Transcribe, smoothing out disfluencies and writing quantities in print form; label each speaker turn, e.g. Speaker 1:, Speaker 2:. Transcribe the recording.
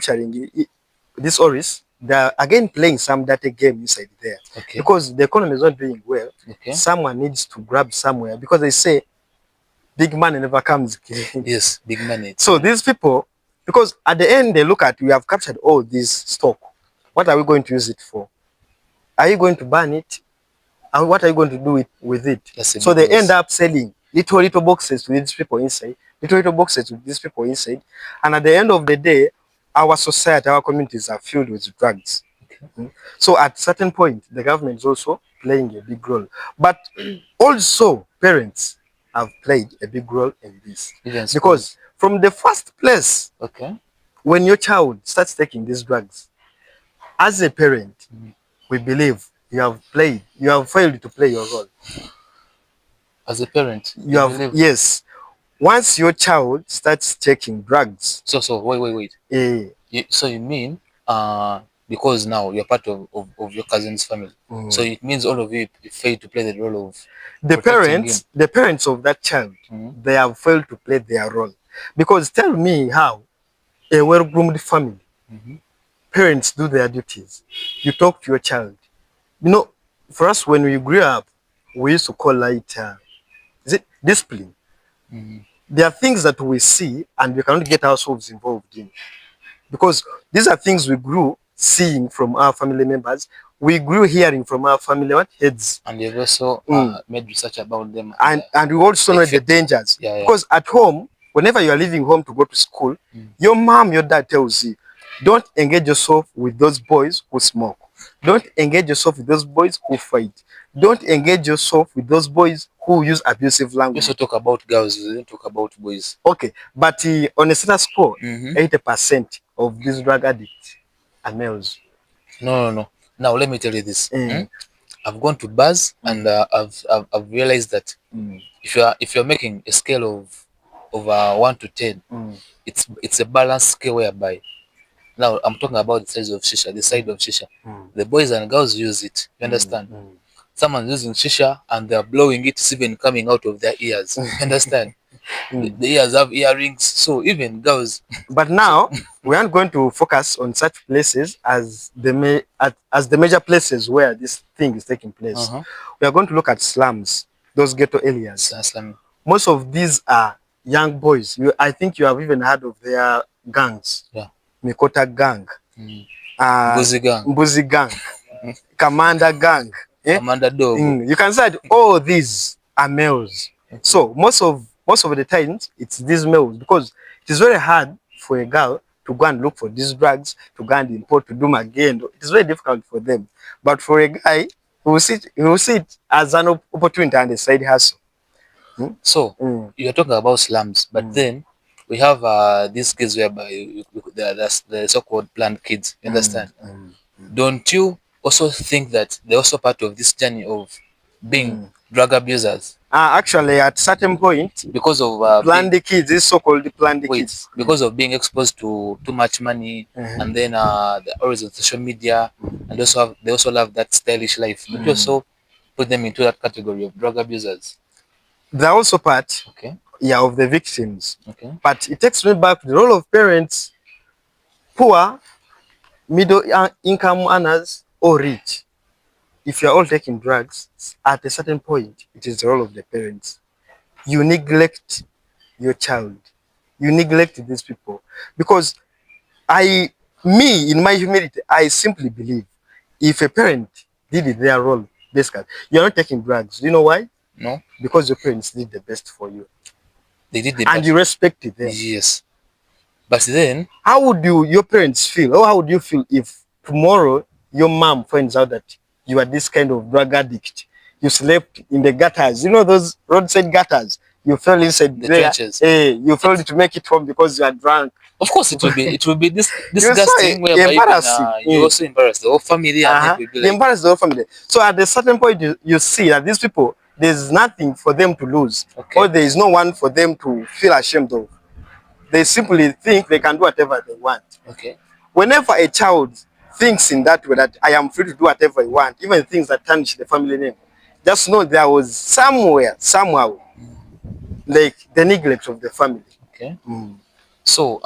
Speaker 1: capturing this Oris, they're again playing some dirty game inside there.
Speaker 2: Okay.
Speaker 1: Because the economy is not doing well.
Speaker 2: Okay.
Speaker 1: Someone needs to grab somewhere because they say big money never comes.
Speaker 2: Yes, big money.
Speaker 1: So these people, because at the end they look at, we have captured all this stock. What are we going to use it for? Are you going to burn it? And what are you going to do with it? So they end up selling little boxes to these people inside, little boxes to these people inside. And at the end of the day, our society, our communities are filled with drugs. Okay. So at certain point, the government is also playing a big role. But also parents have played a big role in this. Yes, because from the first place, okay, when your child starts taking these drugs, as a parent, we believe you have failed to play your role.
Speaker 2: As a parent,
Speaker 1: yes. Once your child starts taking drugs.
Speaker 2: So wait. So you mean because now you're part of your cousin's family. So it means all of you failed to play the role of
Speaker 1: the parents of that child. They have failed to play their role. Because tell me how a well-groomed family, parents do their duties. You talk to your child. You know, for us when we grew up, we used to call it discipline. There are things that we see and we cannot get ourselves involved in. Because these are things we grew seeing from our family members. We grew hearing from our family heads.
Speaker 2: And you've also made research about them.
Speaker 1: And we also know the dangers. Because at home, whenever you are leaving home to go to school, your mom, your dad tells you, don't engage yourself with those boys who smoke. Don't engage yourself with those boys who fight. Don't engage yourself with those boys who use abusive language.
Speaker 2: You also talk about girls, you don't talk about boys.
Speaker 1: Okay, but on a certain score, 80% of these drug addicts are males.
Speaker 2: No. Now let me tell you this. I've gone to bars and I've realized that if you're making a scale of 1 to 10, it's a balanced scale whereby now I'm talking about the size of shisha, the side of shisha. The boys and girls use it. You understand? Someone's using shisha and they're blowing it, it's even coming out of their ears. You understand? The ears have earrings, so even girls. But now we aren't going to focus on such places as the major places where this thing is taking place. We are going to look at slums, those ghetto areas. Most of these are young boys. I think you have even heard of their gangs. Yeah. Mikota gang, Mbuzi gang, Commander gang. Commander dog. You can say all these are males. Okay. So most of the times it's these males, because it is very hard for a girl to go and look for these drugs, to go and import, to do magendo. It is very difficult for them. But for a guy, he will see it as an opportunity and a side hustle. So you're talking about slums, but then we have these kids whereby the so-called planned kids. You understand? Don't you also think that they're also part of this journey of being drug abusers? Actually, at certain point, because of planned kids, this so-called planned kids, because of being exposed to too much money, and then they're always on social media, and they also love that stylish life. But you also put them into that category of drug abusers. They're also part, of the victims. But it takes me back to the role of parents, poor, middle income earners, or rich. If you're all taking drugs, at a certain point, it is the role of the parents. You neglect your child. You neglect these people. Because in my humility, I simply believe if a parent did their role, basically, you're not taking drugs. Do you know why? No. Because your parents did the best for you. They did the best. And you respected them. Yes. But then, how would your parents feel? Or how would you feel if tomorrow your mom finds out that you are this kind of drug addict? You slept in the gutters. You know those roadside gutters? You fell inside the trenches. You failed to make it home because you are drunk. Of course, it will be disgusting. Embarrassing. You're also embarrassed the whole family. Embarrass the whole family. So at a certain point, you see that these people, there's nothing for them to lose, or there is no one for them to feel ashamed of. They simply think they can do whatever they want. Whenever a child thinks in that way, that I am free to do whatever I want, even things that tarnish the family name, just know there was somehow, like the neglect of the family. So